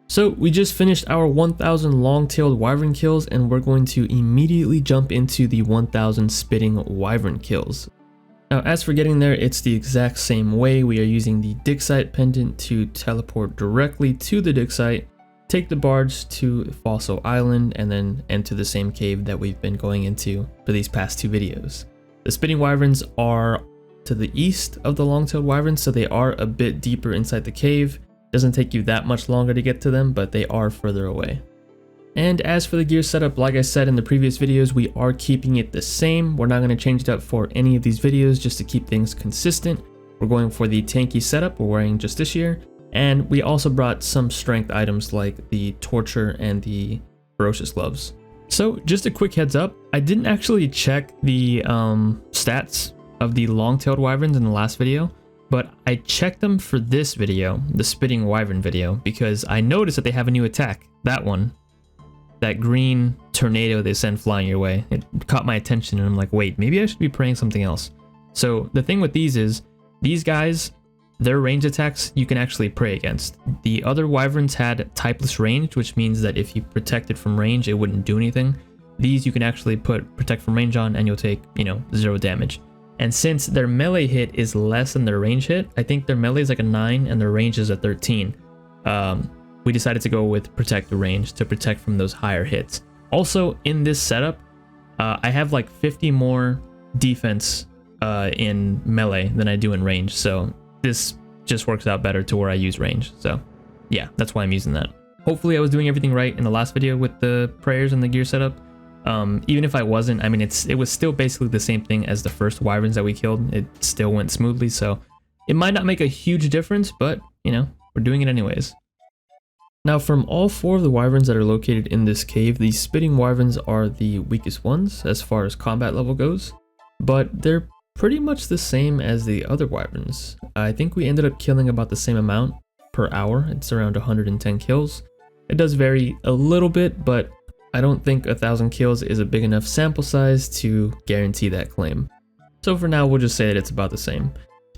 So we just finished our 1000 long-tailed wyvern kills, and we're going to immediately jump into the 1000 spitting wyvern kills. Now as for getting there, it's the exact same way. We are using the dig site pendant to teleport directly to the dig site, take the barge to Fossil Island, and then enter the same cave that we've been going into for these past 2 videos. The spitting wyverns are to the east of the long-tailed wyverns, so they are a bit deeper inside the cave. Doesn't take you that much longer to get to them, but they are further away. And as for the gear setup, like I said in the previous videos, we are keeping it the same. We're not going to change it up for any of these videos just to keep things consistent. We're going for the tanky setup we're wearing just this year, and we also brought some strength items like the torture and the ferocious gloves. So just a quick heads up, I didn't actually check the stats of the long-tailed wyverns in the last video, but I checked them for this video, the spitting wyvern video, because I noticed that they have a new attack. That one, that green tornado they send flying your way. It caught my attention and I'm like, wait, maybe I should be praying something else. So the thing with these is, these guys, their range attacks you can actually pray against. The other wyverns had typeless range, which means that if you protected from range, it wouldn't do anything. These you can actually put protect from range on and you'll take, 0 damage. And since their melee hit is less than their range hit, I think their melee is like a 9 and their range is a 13. We decided to go with protect the range to protect from those higher hits. Also in this setup, I have like 50 more defense in melee than I do in range. So this just works out better to where I use range. So yeah, that's why I'm using that. Hopefully I was doing everything right in the last video with the prayers and the gear setup. Even if I wasn't, I mean, it was still basically the same thing as the first wyverns that we killed. It still went smoothly, so it might not make a huge difference, but we're doing it anyways. Now from all 4 of the wyverns that are located in this cave, the spitting wyverns are the weakest ones as far as combat level goes, but they're pretty much the same as the other wyverns. I think we ended up killing about the same amount per hour. It's around 110 kills. It does vary a little bit, but I don't think 1000 kills is a big enough sample size to guarantee that claim. So for now, we'll just say that it's about the same.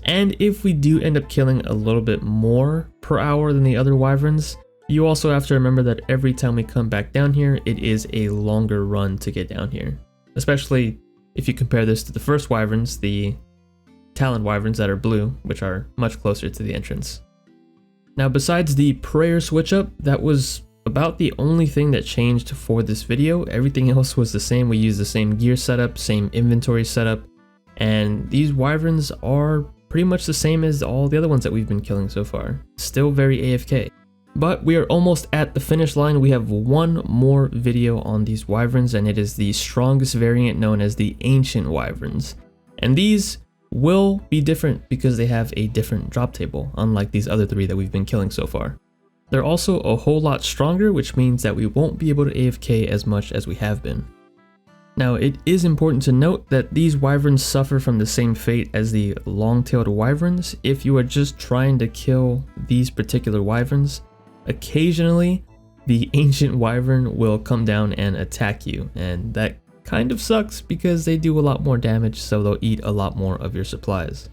And if we do end up killing a little bit more per hour than the other wyverns, you also have to remember that every time we come back down here, it is a longer run to get down here. Especially if you compare this to the first wyverns, the talon wyverns that are blue, which are much closer to the entrance. Now besides the prayer switch up, that was about the only thing that changed for this video. Everything else was the same. We used the same gear setup, same inventory setup, and these wyverns are pretty much the same as all the other ones that we've been killing so far. Still very AFK. But we are almost at the finish line. We have one more video on these wyverns, and it is the strongest variant known as the ancient wyverns. And these will be different because they have a different drop table, unlike these other 3 that we've been killing so far. They're also a whole lot stronger, which means that we won't be able to AFK as much as we have been. Now, it is important to note that these wyverns suffer from the same fate as the long-tailed wyverns. If you are just trying to kill these particular wyverns, occasionally the ancient wyvern will come down and attack you, and that kind of sucks because they do a lot more damage, so they'll eat a lot more of your supplies.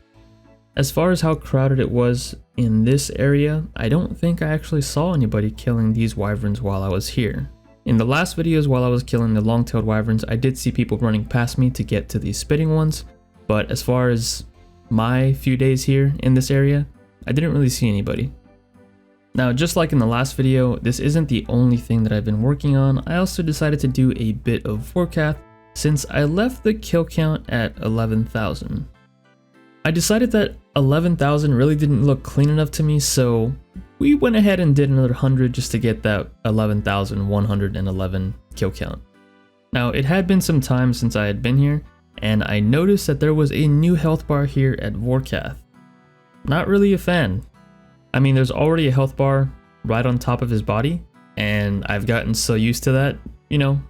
As far as how crowded it was in this area, I don't think I actually saw anybody killing these wyverns while I was here. In the last videos while I was killing the long-tailed wyverns, I did see people running past me to get to these spitting ones, but as far as my few days here in this area, I didn't really see anybody. Now, just like in the last video, this isn't the only thing that I've been working on. I also decided to do a bit of Vorkath since I left the kill count at 11,000. I decided that 11,000 really didn't look clean enough to me, so we went ahead and did another 100 just to get that 11,111 kill count. Now, it had been some time since I had been here, and I noticed that there was a new health bar here at Vorkath. Not really a fan. I mean, there's already a health bar right on top of his body, and I've gotten so used to that,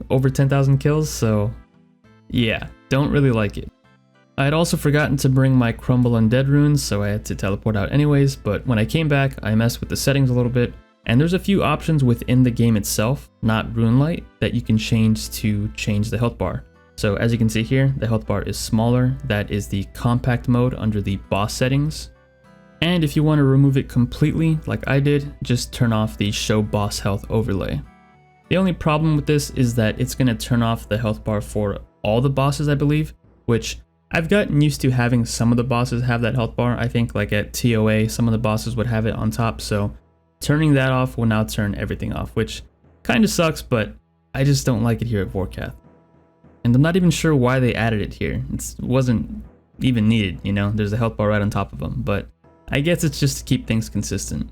over 10,000 kills, so yeah, don't really like it. I had also forgotten to bring my Crumble Undead runes, so I had to teleport out anyways, but when I came back, I messed with the settings a little bit, and there's a few options within the game itself, not Runelight, that you can change to change the health bar. So as you can see here, the health bar is smaller. That is the compact mode under the boss settings. And if you want to remove it completely, like I did, just turn off the show boss health overlay. The only problem with this is that it's going to turn off the health bar for all the bosses, I believe, which I've gotten used to having some of the bosses have that health bar. I think like at TOA, some of the bosses would have it on top, so turning that off will now turn everything off, which kind of sucks, but I just don't like it here at Vorkath. And I'm not even sure why they added it here. It wasn't even needed, you know, there's a health bar right on top of them, but I guess it's just to keep things consistent.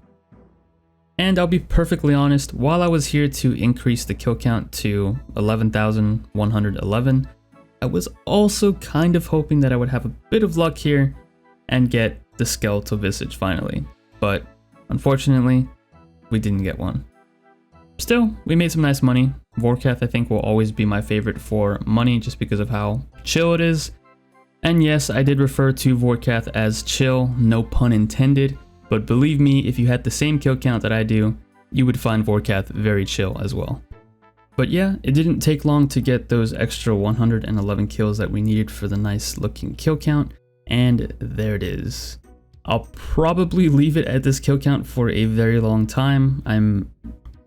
And I'll be perfectly honest, while I was here to increase the kill count to 11,111, I was also kind of hoping that I would have a bit of luck here and get the skeletal visage finally, but unfortunately, we didn't get one. Still, we made some nice money. Vorkath I think will always be my favorite for money just because of how chill it is. And yes, I did refer to Vorkath as chill, no pun intended, but believe me, if you had the same kill count that I do, you would find Vorkath very chill as well. But yeah, it didn't take long to get those extra 111 kills that we needed for the nice looking kill count, and there it is. I'll probably leave it at this kill count for a very long time. I'm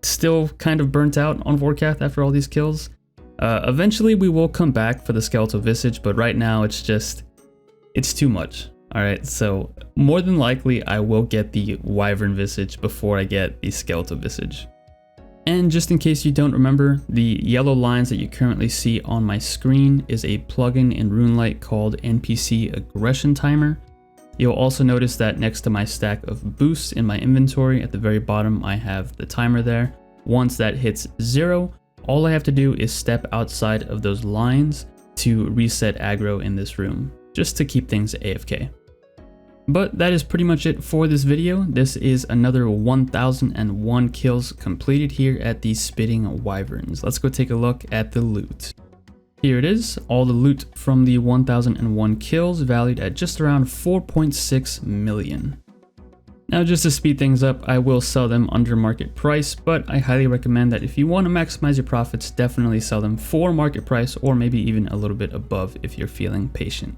still kind of burnt out on Vorkath after all these kills. Eventually we will come back for the skeletal visage, but right now it's too much. Alright, so more than likely I will get the wyvern visage before I get the skeletal visage. And just in case you don't remember, the yellow lines that you currently see on my screen is a plugin in Runelight called NPC Aggression Timer. You'll also notice that next to my stack of boosts in my inventory at the very bottom I have the timer there. Once that hits 0, all I have to do is step outside of those lines to reset aggro in this room, just to keep things AFK. But that is pretty much it for this video. This is another 1001 kills completed here at the Spitting Wyverns. Let's go take a look at the loot. Here it is, all the loot from the 1001 kills valued at just around 4.6 million. Now just to speed things up, I will sell them under market price, but I highly recommend that if you want to maximize your profits, definitely sell them for market price or maybe even a little bit above if you're feeling patient.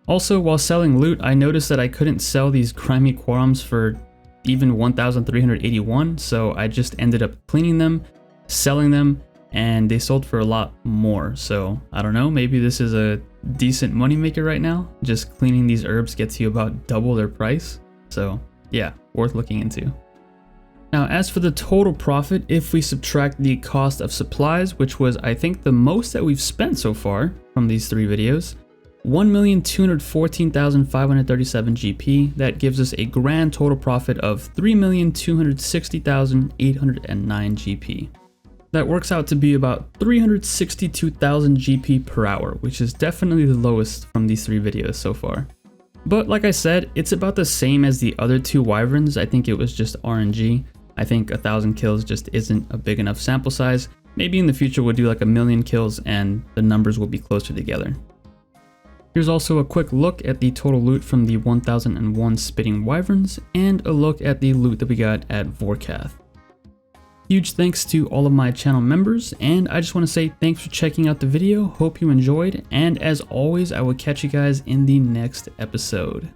Also, while selling loot, I noticed that I couldn't sell these grimy quorums for even 1,381, so I just ended up cleaning them, selling them, and they sold for a lot more. So I don't know, maybe this is a decent moneymaker right now. Just cleaning these herbs gets you about double their price. So yeah, worth looking into. Now, as for the total profit, if we subtract the cost of supplies, which was I think the most that we've spent so far from these 3 videos, 1,214,537 GP, that gives us a grand total profit of 3,260,809 GP. That works out to be about 362,000 GP per hour, which is definitely the lowest from these 3 videos so far. But like I said, it's about the same as the other 2 wyverns. I think it was just RNG. I think 1,000 kills just isn't a big enough sample size. Maybe in the future we'll do like 1,000,000 kills and the numbers will be closer together. Here's also a quick look at the total loot from the 1001 Spitting Wyverns and a look at the loot that we got at Vorkath. Huge thanks to all of my channel members, and I just want to say thanks for checking out the video, hope you enjoyed, and as always I will catch you guys in the next episode.